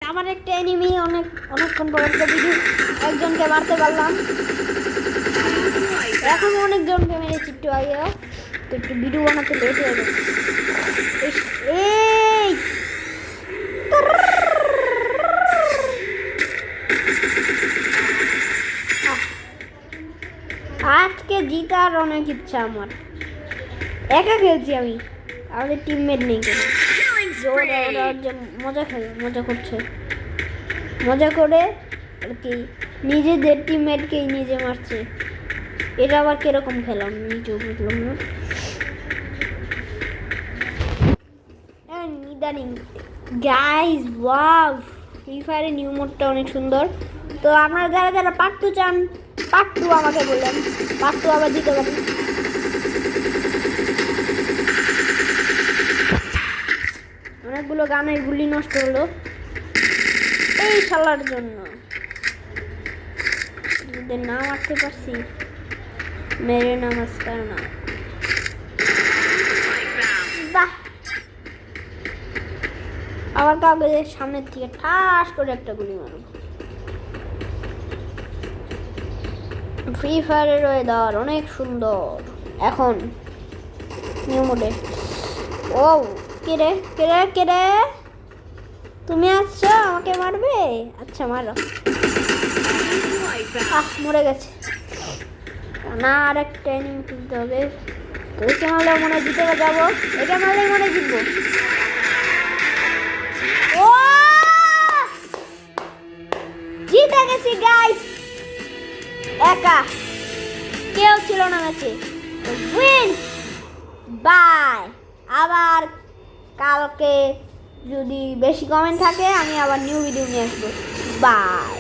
আমার একটা এনিমি অনেকক্ষণ পর্যন্ত ভিডিও একজনকে মারতে পারলাম। এখন অনেকজনকে মেরেছি একটু আগে, তো একটু ভিডিও বানাতে লেট হয়ে গেছে। এই আজকে জিতার অনেক ইচ্ছা আমার। একা খেলছি আমি, আমাদের টিমমেট নেই কোনো। ওরা মজা করছে, মজা করে আর কি নিজেদের টিমমেটকেই নিজে মারছে। এটা আবার কিরকম খেলা আমি নিজেও বুঝলাম না। ইদানিং গাইস ওয়াও, ফ্রি ফায়ারের নিউ মোডটা অনেক সুন্দর। তো আপনারা যারা যারা পার্ট 2 চান, পার্ট 2 আমাকে বললেন, পার্ট 2 আবার দিতে পারি। অনেকগুলো গানের গুলি নষ্ট হলো এই শালার জন্য। যদি না মারতে পারছি, মেরে নমস্কার না। বাহ, আবার কাউকে সামনের থেকে ঠাস করে একটা গুলি মারব। ফ্রি ফায়ারের ওয়েদার অনেক সুন্দর এখন নিউ মোডে। ও কেরে কেরে কেরে, তুমি আসছো আমাকে মারবে? আচ্ছা মারো। মরে গেছে না, আর একটা এনিমি তুলতে হবে। তো একে মারলেও মনে জিতে যাবো, একে মারলেই মনে জিতবো। ও জিতে গেছি গাইস, একা কেউ ছিল না ম্যাচে। Win bye. আবার কালকে যদি বেশি কমেন্ট থাকে আমি আবার নিউ ভিডিও নিয়ে আসবো। বাই।